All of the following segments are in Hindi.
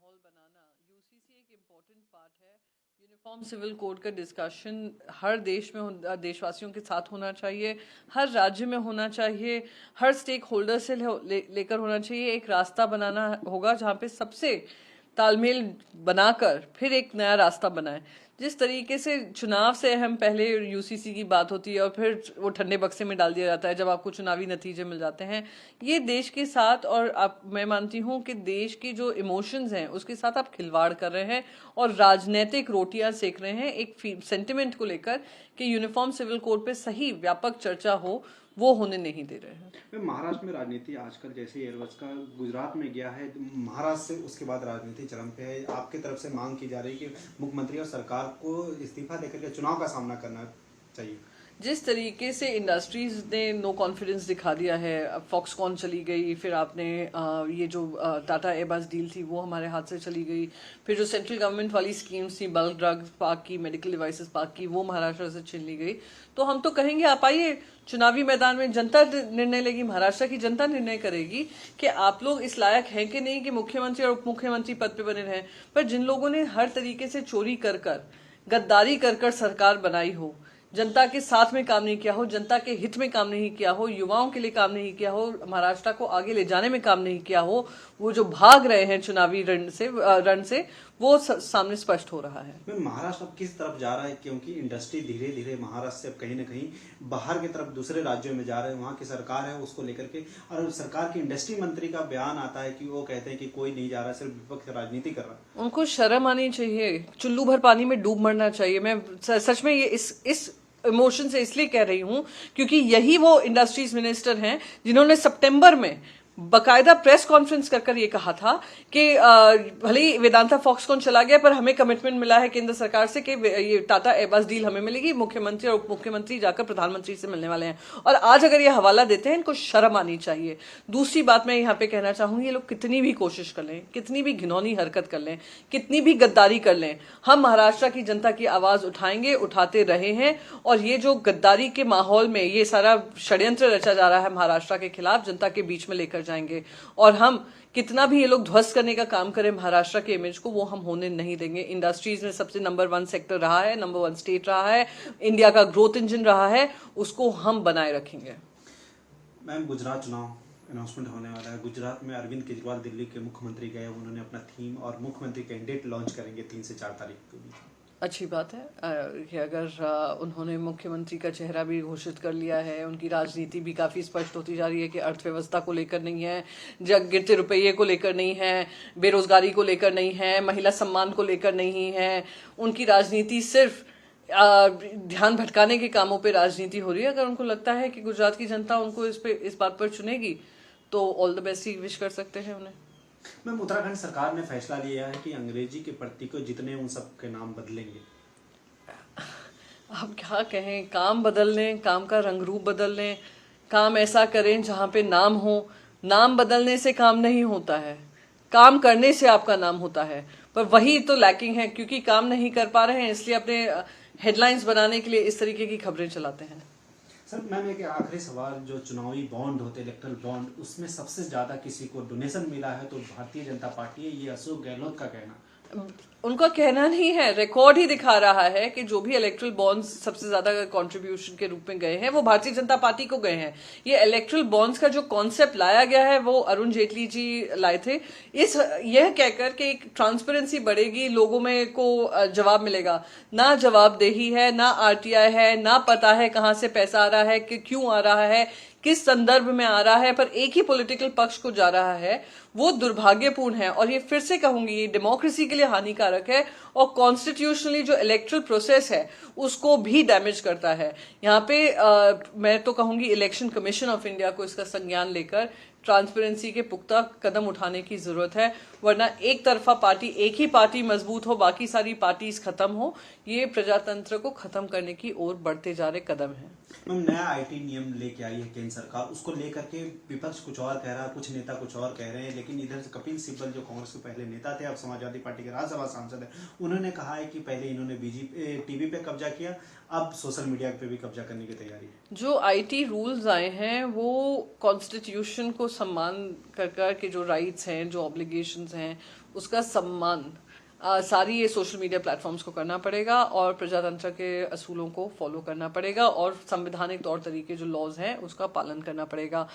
माहौल बनाना यूसीसी एक इम्पोर्टेंट पार्ट है। यूनिफॉर्म सिविल कोड का डिस्कशन हर देश में देशवासियों के साथ होना चाहिए, हर राज्य में होना चाहिए, हर स्टेक होल्डर से लेकर होना चाहिए। एक रास्ता बनाना होगा जहाँ पे सबसे तालमेल बनाकर फिर एक नया रास्ता बनाए। जिस तरीके से चुनाव से हम पहले यूसीसी की बात होती है और फिर वो ठंडे बक्से में डाल दिया जाता है जब आपको चुनावी नतीजे मिल जाते हैं, ये देश के साथ और मैं मानती हूँ कि देश की जो इमोशंस हैं उसके साथ आप खिलवाड़ कर रहे हैं और राजनीतिक रोटियां सेक रहे हैं एक सेंटिमेंट को लेकर कि यूनिफॉर्म सिविल कोड पे सही व्यापक चर्चा हो, वो होने नहीं दे रहे हैं। महाराष्ट्र में राजनीति आजकल जैसे एयरबस का गुजरात में गया है, महाराष्ट्र से उसके बाद राजनीति चरम पे है। आपकी तरफ से मांग की जा रही है कि मुख्यमंत्री और सरकार को इस्तीफा देकर के चुनाव का सामना करना चाहिए। जिस तरीके से इंडस्ट्रीज ने नो कॉन्फिडेंस दिखा दिया है, अब फॉक्सकॉन चली गई, फिर आपने ये जो टाटा एयरबस डील थी वो हमारे हाथ से चली गई, फिर जो सेंट्रल गवर्नमेंट वाली स्कीम्स थी बल्क ड्रग्स पार्क की, मेडिकल डिवाइसेस पार्क की, वो महाराष्ट्र से छीन ली गई। तो हम तो कहेंगे आप आइए चुनावी मैदान में, जनता निर्णय लेगी, महाराष्ट्र की जनता निर्णय करेगी कि आप लोग इस लायक हैं कि नहीं कि मुख्यमंत्री और उप मुख्यमंत्री पद पे बने रहें। पर जिन लोगों ने हर तरीके से चोरी कर कर गद्दारी कर कर सरकार बनाई हो, जनता के साथ में काम नहीं किया हो, जनता के हित में काम नहीं किया हो, युवाओं के लिए काम नहीं किया हो, महाराष्ट्र को आगे ले जाने में काम नहीं किया हो, वो जो भाग रहे हैं चुनावी रण से वो सामने स्पष्ट हो रहा है। महाराष्ट्र अब किस तरफ जा रहा है, क्योंकि इंडस्ट्री धीरे धीरे महाराष्ट्र से अब कहीं ना कहीं बाहर की तरफ दूसरे राज्यों में जा रहे हैं। वहाँ की सरकार है उसको लेकर के, और सरकार की इंडस्ट्री मंत्री का बयान आता है कि वो कहते हैं कि कोई नहीं जा रहा, सिर्फ विपक्ष राजनीति कर रहा है। उनको शर्म आनी चाहिए, चुल्लू भर पानी में डूब मरना चाहिए। मैं सच में ये इस इमोशन से इसलिए कह रही हूं क्योंकि यही वो इंडस्ट्रीज मिनिस्टर हैं जिन्होंने सितंबर में बकायदा प्रेस कॉन्फ्रेंस कर ये कहा था कि भले ही वेदांता फॉक्सकॉन चला गया पर हमें कमिटमेंट मिला है केंद्र सरकार से कि ये टाटा एयरबस डील हमें मिलेगी, मुख्यमंत्री और उप मुख्यमंत्री जाकर प्रधानमंत्री से मिलने वाले हैं। और आज अगर ये हवाला देते हैं, इनको शर्म आनी चाहिए। दूसरी बात मैं यहाँ पे कहना चाहूंगी, ये लोग कितनी भी कोशिश कर लें, कितनी भी घिनौनी हरकत कर लें, कितनी भी गद्दारी कर लें, हम महाराष्ट्र की जनता की आवाज उठाएंगे, उठाते रहे हैं। और ये जो गद्दारी के माहौल में ये सारा षड्यंत्र रचा जा रहा है महाराष्ट्र के खिलाफ, जनता के बीच में लेकर जाएंगे। और हम कितना भी ये लोग ध्वस्त करने का काम करें महाराष्ट्र के इमेज को, वो हम होने नहीं देंगे। इंडस्ट्रीज में सबसे नंबर 1 सेक्टर रहा है, नंबर 1 स्टेट रहा है, इंडिया का ग्रोथ इंजन रहा है, उसको हम बनाए रखेंगे। मैम, गुजरात चुनाव अनाउंसमेंट होने वाला है। गुजरात में अरविंद केजरीवाल दिल्ली के मुख्यमंत्री गए, उन्होंने अपना थीम और मुख्यमंत्री कैंडिडेट लॉन्च करेंगे 3 से 4 तारीख को। अच्छी बात है कि अगर उन्होंने मुख्यमंत्री का चेहरा भी घोषित कर लिया है, उनकी राजनीति भी काफ़ी स्पष्ट होती जा रही है कि अर्थव्यवस्था को लेकर नहीं है, जग गिरते रुपये को लेकर नहीं है, बेरोजगारी को लेकर नहीं है, महिला सम्मान को लेकर नहीं है। उनकी राजनीति सिर्फ ध्यान भटकाने के कामों पे राजनीति हो रही है। अगर उनको लगता है कि गुजरात की जनता उनको इस बात पर चुनेगी तो all the best he wish कर सकते हैं उन्हें। मैम, उत्तराखंड सरकार ने फैसला लिया है कि अंग्रेजी के प्रतीक को जितने उन सब के नाम बदलेंगे। आप क्या कहें, काम बदल लें, काम का रंग रूप बदल लें, काम ऐसा करें जहाँ पे नाम हो। नाम बदलने से काम नहीं होता है, काम करने से आपका नाम होता है। पर वही तो लैकिंग है, क्योंकि काम नहीं कर पा रहे हैं इसलिए अपने हेडलाइंस बनाने के लिए इस तरीके की खबरें चलाते हैं। सर, मैम एक आखिरी सवाल, जो चुनावी बॉन्ड होते, इलेक्ट्रल बॉन्ड, उसमें सबसे ज्यादा किसी को डोनेशन मिला है तो भारतीय जनता पार्टी है, ये अशोक गहलोत का कहना। उनका कहना नहीं है, रिकॉर्ड ही दिखा रहा है कि जो भी इलेक्ट्रल बॉन्ड्स सबसे ज्यादा कंट्रीब्यूशन के रूप में गए हैं वो भारतीय जनता पार्टी को गए हैं। ये इलेक्ट्रल बॉन्ड्स का जो कॉन्सेप्ट लाया गया है वो अरुण जेटली जी लाए थे, यह कहकर कि एक ट्रांसपेरेंसी बढ़ेगी, लोगों में को जवाब मिलेगा। ना जवाबदेही है, ना आरटीआई है, ना पता है कहाँ से पैसा आ रहा है, कि क्यों आ रहा है, किस संदर्भ में आ रहा है, पर एक ही पॉलिटिकल पक्ष को जा रहा है। वो दुर्भाग्यपूर्ण है और ये फिर से कहूंगी, ये डेमोक्रेसी के लिए हानिकारक है और कॉन्स्टिट्यूशनली जो इलेक्ट्रल प्रोसेस है उसको भी डैमेज करता है। यहाँ पे मैं तो कहूंगी इलेक्शन कमीशन ऑफ इंडिया को इसका संज्ञान लेकर ट्रांसपेरेंसी के पुख्ता कदम उठाने की जरूरत है, वरना एक तरफा पार्टी, एक ही पार्टी मजबूत हो, बाकी सारी पार्टीज खत्म हो, ये प्रजातंत्र को खत्म करने की ओर बढ़ते जा रहे कदम है। मैम, नया आईटी नियम लेके आई है केंद्र सरकार, उसको लेकर के विपक्ष कुछ और कह रहा है, कुछ नेता कुछ और कह रहे हैं, लेकिन इधर से कपिल सिब्बल जो कांग्रेस के पहले नेता थे, अब समाजवादी पार्टी के राज्यसभा सांसद है, उन्होंने कहा है कि पहले इन्होंने बीजेपी टीवी पे कब्जा किया, अब सोशल मीडिया पे भी कब्जा करने की तैयारी है। जो आईटी रूल्स आए हैं वो कॉन्स्टिट्यूशन को सम्मान कर के जो राइट्स हैं, जो ऑब्लिगेशंस हैं, उसका सम्मान सारी ये सोशल मीडिया प्लेटफॉर्म्स को करना पड़ेगा और प्रजातंत्र के असूलों को फॉलो करना पड़ेगा और संवैधानिक तौर तरीके जो लॉज हैं उसका पालन करना पड़ेगा।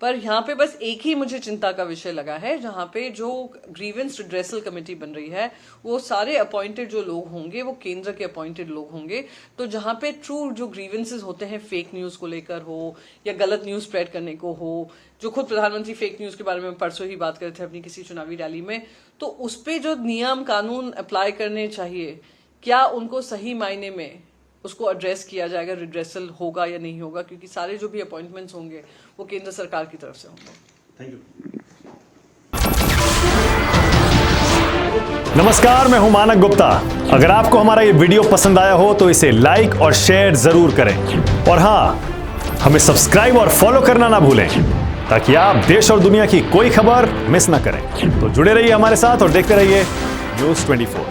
पर यहाँ पे बस एक ही मुझे चिंता का विषय लगा है, जहाँ पे जो ग्रीवेंस रिड्रेसल कमेटी बन रही है वो सारे अपॉइंटेड जो लोग होंगे वो केंद्र के अपॉइंटेड लोग होंगे। तो जहाँ पे ट्रू जो ग्रीवेंसेस होते हैं फेक न्यूज को लेकर हो या गलत न्यूज स्प्रेड करने को हो, जो खुद प्रधानमंत्री फेक न्यूज के बारे में परसों ही बात कर रहे थे अपनी किसी चुनावी रैली में, तो उस पे जो नियम कानून अप्लाई करने चाहिए, क्या उनको सही मायने में उसको एड्रेस किया जाएगा, रिड्रेसल होगा या नहीं होगा, क्योंकि सारे जो भी अपॉइंटमेंट्स होंगे वो केंद्र सरकार की तरफ से होंगे। Thank you. नमस्कार, मैं हूं मानक गुप्ता। अगर आपको हमारा ये वीडियो पसंद आया हो तो इसे लाइक और शेयर जरूर करें और हाँ, हमें सब्सक्राइब और फॉलो करना ना भूलें ताकि आप देश और दुनिया की कोई खबर मिस ना करें। तो जुड़े रहिए हमारे साथ और देखते रहिए News 24।